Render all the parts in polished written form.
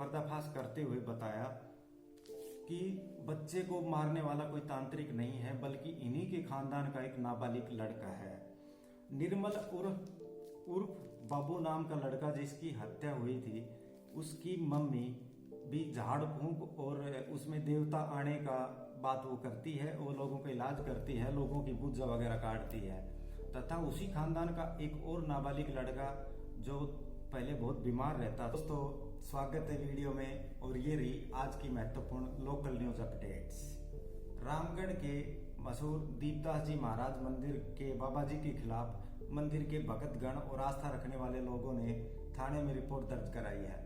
पर्दाफाश करते हुए बताया कि बच्चे को मारने वाला कोई तांत्रिक नहीं है, बल्कि इन्हीं के खानदान का एक नाबालिग लड़का है। निर्मल उर्फ बाबू नाम का लड़का जिसकी हत्या हुई थी, उसकी मम्मी भी झाड़ फूंक और उसमें देवता आने का बात वो करती है। वो लोगों का इलाज करती है, लोगों की पूजा वगैरह काटती है। तथा उसी खानदान का एक और नाबालिग लड़का जो पहले बहुत बीमार रहता। दोस्तों स्वागत है वीडियो में, और ये रही आज की महत्वपूर्ण लोकल न्यूज अपडेट्स। रामगढ़ के मशहूर दीपदास जी महाराज मंदिर के बाबा जी के खिलाफ मंदिर के भक्तगण और आस्था रखने वाले लोगों ने थाने में रिपोर्ट दर्ज कराई है।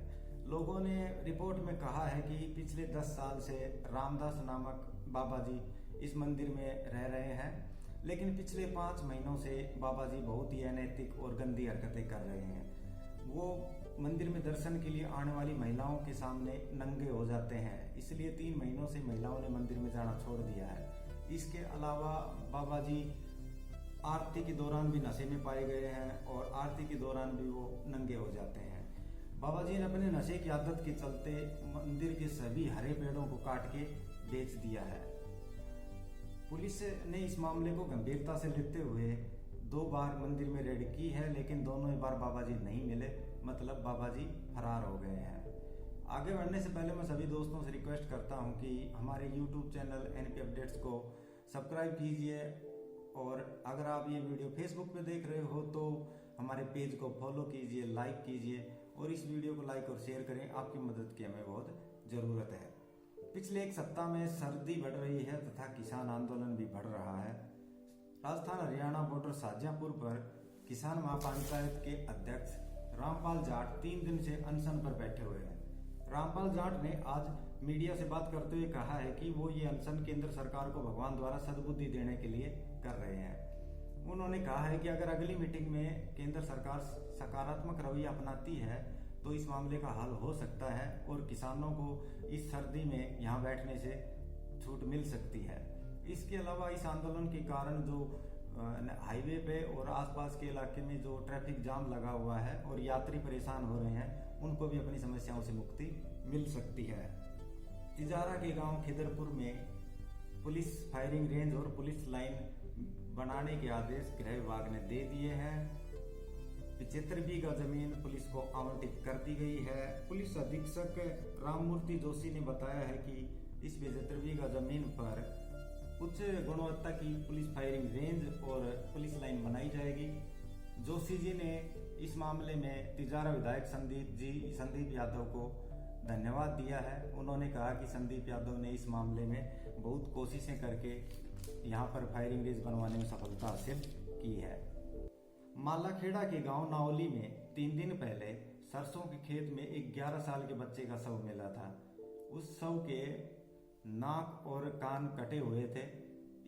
लोगों ने रिपोर्ट में कहा है कि पिछले 10 साल से रामदास नामक बाबा जी इस मंदिर में रह रहे हैं, लेकिन पिछले 5 महीनों से बाबा जी बहुत ही अनैतिक और गंदी हरकतें कर रहे हैं। वो मंदिर में दर्शन के लिए आने वाली महिलाओं के सामने नंगे हो जाते हैं, इसलिए 3 महीनों से महिलाओं ने मंदिर में जाना छोड़ दिया है। इसके अलावा बाबा जी आरती के दौरान भी नशे में पाए गए हैं और आरती के दौरान भी वो नंगे हो जाते हैं। बाबा जी ने अपने नशे की आदत के चलते मंदिर के सभी हरे पेड़ों को काट के बेच दिया है। पुलिस ने इस मामले को गंभीरता से लेते हुए 2 बार मंदिर में रेड की है, लेकिन दोनों ही बार बाबा जी नहीं मिले, मतलब बाबा जी फरार हो गए हैं। आगे बढ़ने से पहले मैं सभी दोस्तों से रिक्वेस्ट करता हूं कि हमारे YouTube चैनल NP अपडेट्स को सब्सक्राइब कीजिए, और अगर आप ये वीडियो फेसबुक पे देख रहे हो तो हमारे पेज को फॉलो कीजिए, लाइक कीजिए, और इस वीडियो को लाइक और शेयर करें। आपकी मदद की हमें बहुत जरूरत है। पिछले 1 सप्ताह में सर्दी बढ़ रही है तथा किसान आंदोलन भी बढ़ रहा है। राजस्थान हरियाणा बॉर्डर शाहजहांपुर पर किसान महापंचायत के अध्यक्ष रामपाल जाट 3 दिन से अनशन पर बैठे हुए हैं। रामपाल जाट ने आज मीडिया से बात करते हुए कहा है कि वो ये अनशन केंद्र सरकार को भगवान द्वारा सद्बुद्धि देने के लिए कर रहे हैं। उन्होंने कहा है कि अगर अगली मीटिंग में केंद्र सरकार सकारात्मक रवैया अपनाती है तो इस मामले का हल हो सकता है और किसानों को इस सर्दी में यहाँ बैठने से छूट मिल सकती है। इसके अलावा इस आंदोलन के कारण जो हाईवे पे और आसपास के इलाके में जो ट्रैफिक जाम लगा हुआ है और यात्री परेशान हो रहे हैं, उनको भी अपनी समस्याओं से मुक्ति मिल सकती है। तिजारा के गांव खिदरपुर में पुलिस फायरिंग रेंज और पुलिस लाइन बनाने के आदेश गृह विभाग ने दे दिए हैं। 75 बीघा जमीन पुलिस को आवंटित कर दी गई है। पुलिस अधीक्षक राममूर्ति जोशी ने बताया है कि इस 75 बीघा जमीन पर उच्च गुणवत्ता की पुलिस फायरिंग रेंज और पुलिस लाइन बनाई जाएगी। जोशी जी ने इस मामले में तिजारा विधायक संदीप यादव को धन्यवाद दिया है। उन्होंने कहा कि संदीप यादव ने इस मामले में बहुत कोशिशें करके यहाँ पर फायरिंग रेंज बनवाने में सफलता हासिल की है। मालाखेड़ा के गांव नावली में 3 दिन पहले सरसों के खेत में एक 11 साल के बच्चे का शव मिला था। उस शव के नाक और कान कटे हुए थे,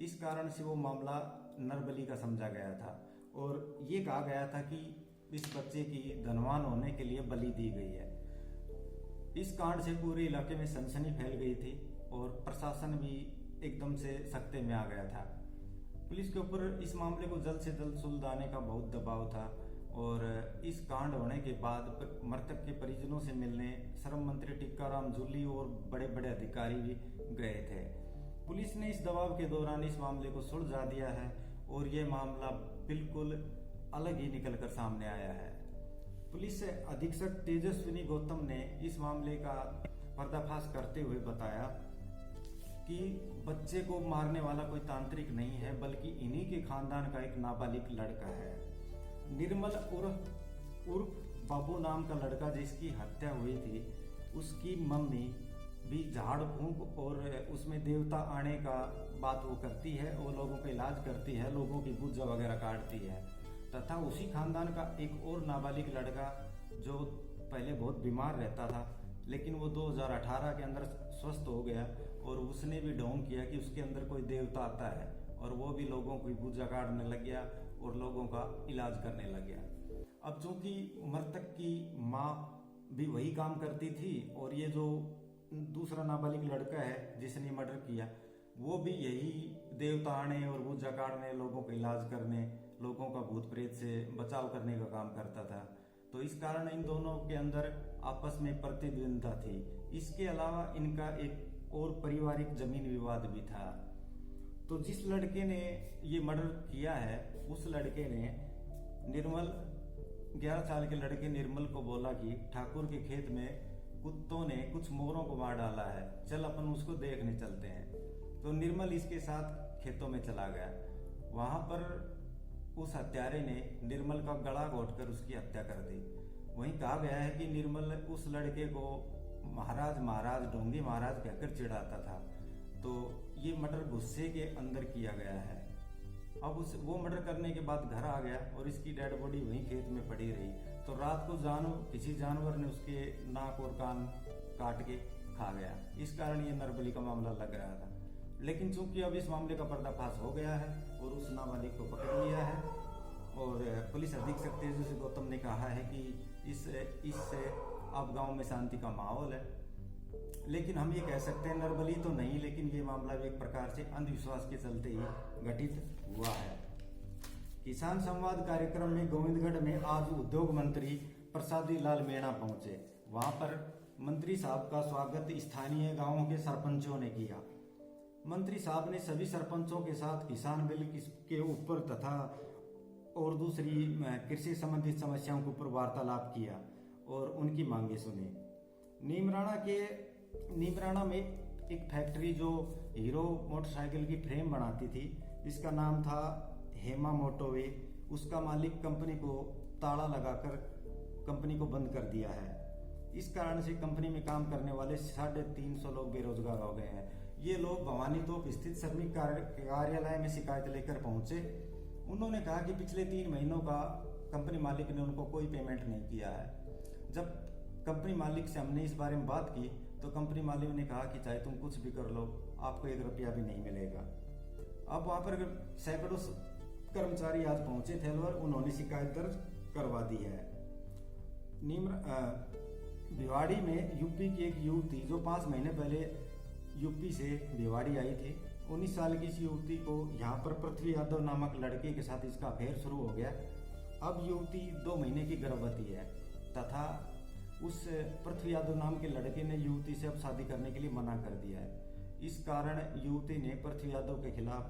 इस कारण से वो मामला नरबली का समझा गया था और ये कहा गया था कि इस बच्चे की धनवान होने के लिए बलि दी गई है। इस कांड से पूरे इलाके में सनसनी फैल गई थी और प्रशासन भी एकदम से सख्ते में आ गया था। पुलिस के ऊपर इस मामले को जल्द से जल्द सुलझाने का बहुत दबाव था, और इस कांड होने के बाद मृतक के परिजनों से मिलने श्रम मंत्री टिक्काराम जूली और बड़े बड़े अधिकारी भी गए थे। पुलिस ने इस दबाव के दौरान इस मामले को सुलझा दिया है और ये मामला बिल्कुल अलग ही निकलकर सामने आया है। पुलिस अधीक्षक तेजस्विनी गौतम ने इस मामले का पर्दाफाश करते हुए बताया कि बच्चे को मारने वाला कोई तांत्रिक नहीं है, बल्कि इन्हीं के खानदान का एक नाबालिग लड़का है। निर्मल उर्फ बाबू नाम का लड़का जिसकी हत्या हुई थी, उसकी मम्मी भी झाड़ फूंक और उसमें देवता आने का बात वो करती है। वो लोगों का इलाज करती है, लोगों की पूजा वगैरह काटती है। तथा उसी खानदान का एक और नाबालिग लड़का जो पहले बहुत बीमार रहता था, लेकिन वो 2018 के अंदर स्वस्थ हो गया और उसने भी ढोंग किया कि उसके अंदर कोई देवता आता है, और वो भी लोगों की पूजा काटने लग गया और लोगों का इलाज करने लग गया। अब चूंकि मृतक की माँ भी वही काम करती थी और ये जो दूसरा नाबालिग लड़का है जिसने मर्डर किया, वो भी यही देवता आने और पूजा काटने, लोगों का इलाज करने, लोगों का भूत प्रेत से बचाव करने का काम करता था। तो इस कारण इन दोनों के अंदर आपस में प्रतिद्वंद्विता थी। इसके अलावा इनका एक और पारिवारिक जमीन विवाद भी था। तो जिस लड़के ने ये मर्डर किया है उस लड़के ने 11 साल के लड़के निर्मल को बोला कि ठाकुर के खेत में कुत्तों ने कुछ मोरों को मार डाला है, चल अपन उसको देखने चलते हैं। तो निर्मल इसके साथ खेतों में चला गया। वहां पर उस हत्यारे ने निर्मल का गला घोंटकर उसकी हत्या कर दी। वहीं कहा गया है कि निर्मल उस लड़के को महाराज ढोंगी महाराज कहकर चिढ़ाता था। तो ये मर्डर गुस्से के अंदर किया गया है। अब वो मर्डर करने के बाद घर आ गया और इसकी डेड बॉडी वहीं खेत में पड़ी रही। तो रात को किसी जानवर ने उसके नाक और कान काट के खा गया। इस कारण ये नरबली का मामला लग रहा था। लेकिन चूंकि अब इस मामले का पर्दाफाश हो गया है और उस नाबालिग को पकड़ लिया है और पुलिस अधीक्षक तेजस्वी गौतम ने कहा है कि इससे अब गांव में शांति का माहौल है। लेकिन हम ये कह सकते हैं नरबली तो नहीं, लेकिन ये मामला भी एक प्रकार से अंधविश्वास के चलते ही घटित हुआ है। किसान संवाद कार्यक्रम में गोविंदगढ़ में आज उद्योग मंत्री प्रसादी लाल मीणा पहुंचे। वहां पर मंत्री साहब का स्वागत स्थानीय गांवों के सरपंचों ने किया। मंत्री साहब ने सभी सरपंचों के साथ किसान बिल के ऊपर तथा और दूसरी कृषि संबंधित समस्याओं के ऊपर वार्तालाप किया और उनकी मांगे सुनी। नीमराणा में एक फैक्ट्री जो हीरो मोटरसाइकिल की फ्रेम बनाती थी, इसका नाम था हेमा मोटोवे, उसका मालिक कंपनी को ताला लगाकर कंपनी को बंद कर दिया है। इस कारण से कंपनी में काम करने वाले 350 लोग बेरोजगार हो गए हैं। ये लोग भवानी तोप स्थित श्रमिक कार्यालय में शिकायत लेकर पहुंचे। उन्होंने कहा कि पिछले 3 महीनों का कंपनी मालिक ने उनको कोई पेमेंट नहीं किया है। जब कंपनी मालिक से हमने इस बारे में बात की तो कंपनी मालिक ने कहा कि चाहे तुम कुछ भी कर लो, आपको 1 रुपया भी नहीं मिलेगा। अब वहां पर सैकड़ों कर्मचारी आज पहुंचे थे और उन्होंने शिकायत दर्ज करवा दी है। भिवाड़ी में यूपी की एक युवती जो 5 महीने पहले यूपी से भिवाड़ी आई थी, 19 साल की इस युवती को यहाँ पर पृथ्वी यादव नामक लड़के के साथ इसका अफेयर शुरू हो गया। अब युवती 2 महीने की गर्भवती है तथा उस पृथ्वी यादव नाम के लड़के ने युवती से अब शादी करने के लिए मना कर दिया है। इस कारण युवती ने पृथ्वी यादव के खिलाफ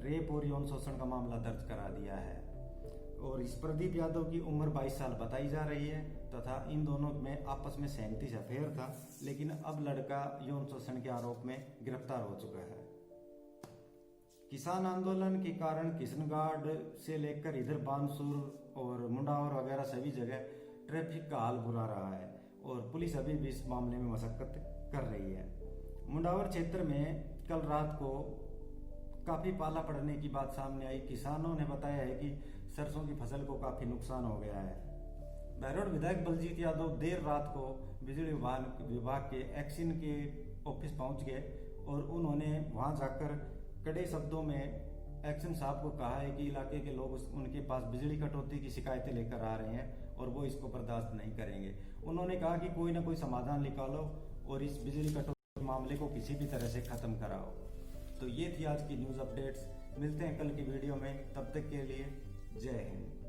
रेप और यौन शोषण का मामला दर्ज करा दिया है। और इस प्रदीप यादव की उम्र 22 साल बताई जा रही है तथा इन दोनों में आपस में 37 अफेयर था, लेकिन अब लड़का यौन शोषण के आरोप में गिरफ्तार हो चुका है। किसान आंदोलन के कारण किशनगढ़ से लेकर इधर बानसूर और मुंडावर वगैरह सभी जगह ट्रैफिक का हाल बुरा रहा है और पुलिस अभी भी इस मामले में मशक्कत कर रही है। मुंडावर क्षेत्र में कल रात को काफी पाला पड़ने की बात सामने आई। किसानों ने बताया है कि सरसों की फसल को काफी नुकसान हो गया है। बहरौल विधायक बलजीत यादव देर रात को बिजली विभाग के एक्शन के ऑफिस पहुंच गए और उन्होंने वहां जाकर कड़े शब्दों में एक्शन साहब को कहा है कि इलाके के लोग उनके पास बिजली कटौती की शिकायतें लेकर आ रहे हैं और वो इसको बर्दाश्त नहीं करेंगे। उन्होंने कहा कि कोई ना कोई समाधान निकालो और इस बिजली कटौती मामले को किसी भी तरह से खत्म कराओ। तो ये थी आज की न्यूज़ अपडेट्स। मिलते हैं कल की वीडियो में, तब तक के लिए जय हिंद।